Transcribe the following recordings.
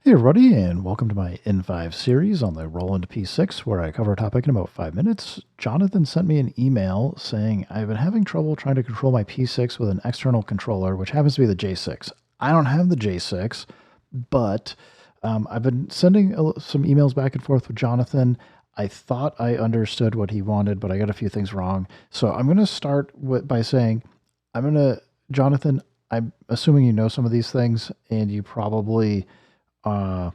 Hey everybody, and welcome to my N5 series on the Roland P-6, where I cover a topic in about 5 minutes. Jonathan sent me an email saying I've been having trouble trying to control my P-6 with an external controller, which happens to be the J6. I don't have the J6, but I've been sending some emails back and forth with Jonathan. I thought I understood what he wanted, but I got a few things wrong. So I'm going to start by saying, Jonathan, I'm assuming you know some of these things, and you probably uh,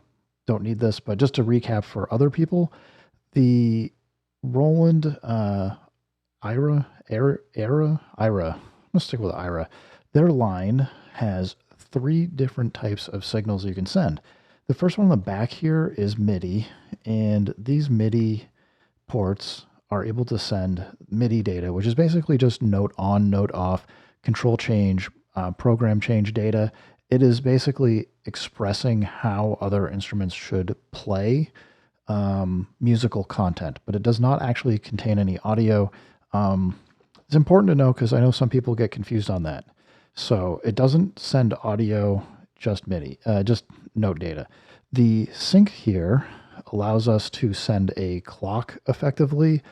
don't need this, but just to recap for other people, the Roland IRA, I'm gonna stick with IRA. Their line has three different types of signals you can send. The first one on the back here is MIDI, and these MIDI ports are able to send MIDI data, which is basically just note on, note off, control change, program change data. It is basically expressing how other instruments should play musical content, but it does not actually contain any audio. It's important to know because I know some people get confused on that. So it doesn't send audio, just MIDI, just note data. The sync here allows us to send a clock effectively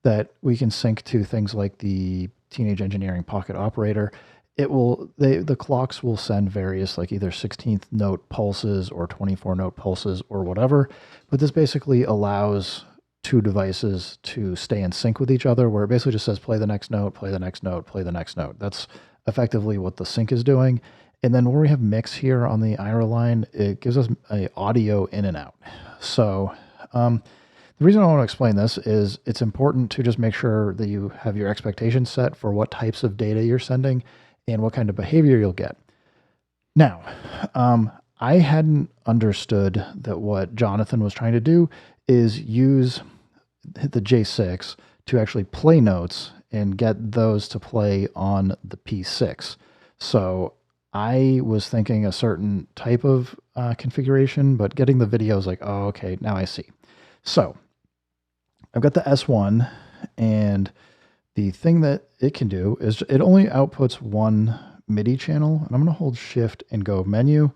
that we can sync to things like the Teenage Engineering Pocket Operator. The clocks will send various like either 16th note pulses or 24 note pulses or whatever, but this basically allows two devices to stay in sync with each other, where it basically just says play the next note, play the next note, play the next note. That's effectively what the sync is doing. And then where we have mix here on the IRA line, it gives us a audio in and out. So the reason I want to explain this is it's important to just make sure that you have your expectations set for what types of data you're sending and what kind of behavior you'll get. Now, I hadn't understood that what Jonathan was trying to do is use the J6 to actually play notes and get those to play on the P6. So I was thinking a certain type of configuration, but getting the video is like, oh, okay, now I see. So I've got the S-1, and the thing that it can do is it only outputs one MIDI channel. And I'm going to hold Shift and go Menu.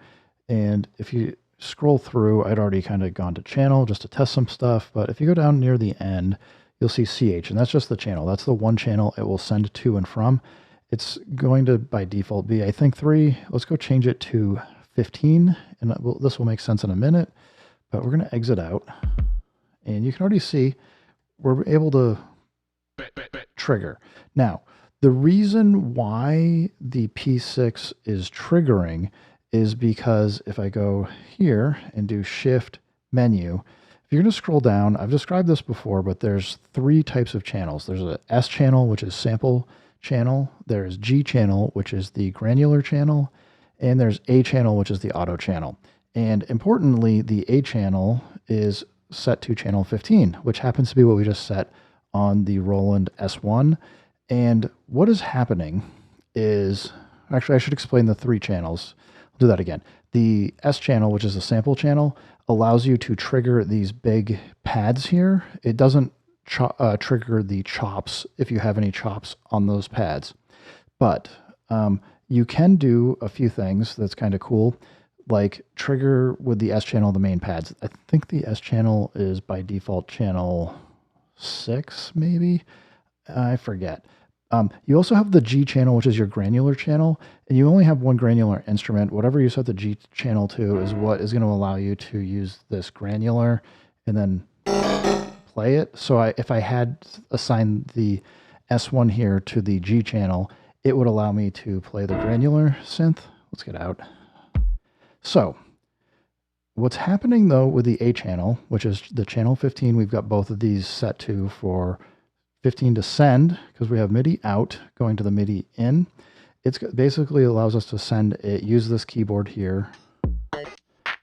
And if you scroll through, I'd already kind of gone to channel just to test some stuff. But if you go down near the end, you'll see CH, and that's just the channel. That's the one channel it will send to and from. It's going to, by default, be, I think, 3. Let's go change it to 15, and this will make sense in a minute. But we're going to exit out, and you can already see we're able to trigger. Now, the reason why the P6 is triggering is because if I go here and do Shift Menu, if you're going to scroll down, I've described this before, but there's three types of channels. There's a S channel, which is sample channel. There's G channel, which is the granular channel. And there's A channel, which is the auto channel. And importantly, the A channel is set to channel 15, which happens to be what we just set on the Roland S-1. And what is happening is, actually I should explain the three channels. I'll do that again. The S channel, which is a sample channel, allows you to trigger these big pads here. It doesn't trigger the chops if you have any chops on those pads. But you can do a few things that's kind of cool, like trigger with the S channel the main pads. I think the S channel is by default channel 6, maybe? I forget. You also have the G channel, which is your granular channel, and you only have one granular instrument. Whatever you set the G channel to is what is going to allow you to use this granular and then play it. So if I had assigned the S1 here to the G channel, it would allow me to play the granular synth. Let's get out. So what's happening though with the A channel, which is the channel 15, we've got both of these set to for 15 to send, because we have MIDI out going to the MIDI in. It's basically allows us to send it, use this keyboard here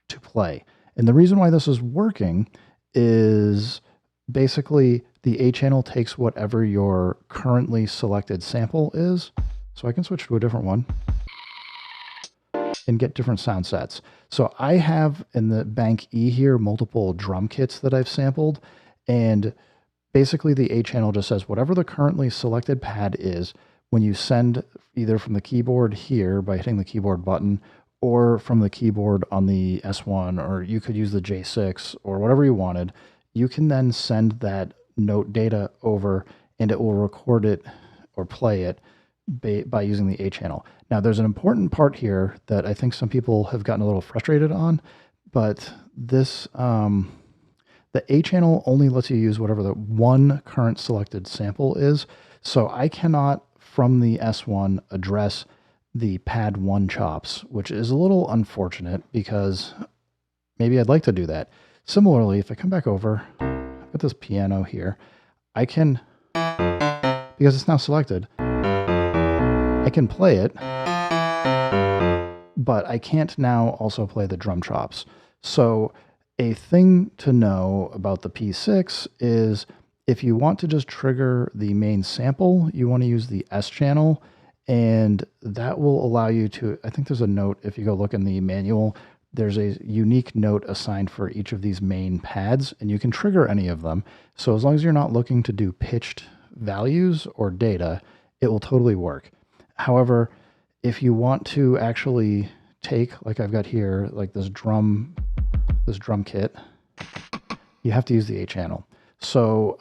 to play. And the reason why this is working is basically the A channel takes whatever your currently selected sample is. So I can switch to a different one and get different sound sets. So I have in the bank E here multiple drum kits that I've sampled, and basically the A channel just says whatever the currently selected pad is, when you send either from the keyboard here by hitting the keyboard button or from the keyboard on the S1, or you could use the J6 or whatever you wanted. You can then send that note data over and it will record it or play it by using the A channel. Now, there's an important part here that I think some people have gotten a little frustrated on, but this, the A channel only lets you use whatever the one current selected sample is. So I cannot, from the S1, address the pad 1 chops, which is a little unfortunate because maybe I'd like to do that. Similarly, if I come back over, I've got this piano here, I can, because it's now selected, I can play it, but I can't now also play the drum chops. So a thing to know about the P-6 is if you want to just trigger the main sample, you want to use the S channel, and that will allow you to, I think there's a note, if you go look in the manual, there's a unique note assigned for each of these main pads, and you can trigger any of them. So as long as you're not looking to do pitched values or data, it will totally work. However, if you want to actually take, like I've got here, like this drum kit, you have to use the A channel. So,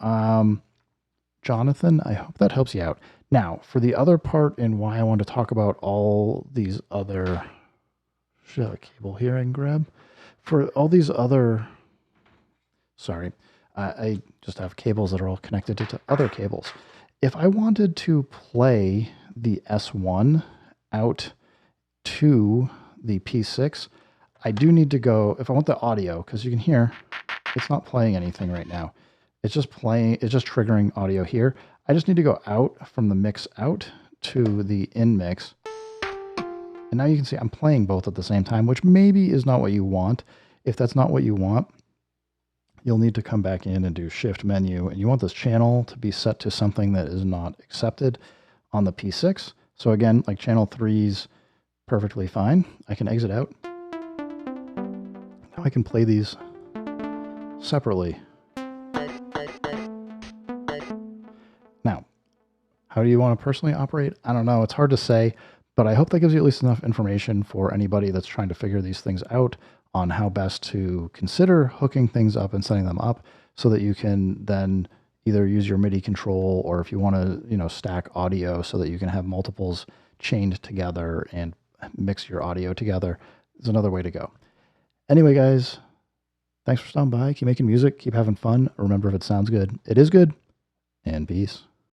Jonathan, I hope that helps you out. Now, for the other part and why I want to talk about all these other, should I have a cable here I can grab? For all these other, sorry, I just have cables that are all connected to other cables. If I wanted to play the S1 out to the P6, I do need to go, if I want the audio, because you can hear it's not playing anything right now. It's just playing, it's just triggering audio here. I just need to go out from the mix out to the in mix. And now you can see I'm playing both at the same time, which maybe is not what you want. If that's not what you want, you'll need to come back in and do shift menu. And you want this channel to be set to something that is not accepted on the P6. So again, like channel 3's perfectly fine. I can exit out. Now I can play these separately. Now, how do you want to personally operate? I don't know. It's hard to say, but I hope that gives you at least enough information for anybody that's trying to figure these things out on how best to consider hooking things up and setting them up so that you can then either use your MIDI control, or if you want to, stack audio so that you can have multiples chained together and mix your audio together, is another way to go. Anyway, guys, thanks for stopping by. Keep making music. Keep having fun. Remember, if it sounds good, it is good. And peace.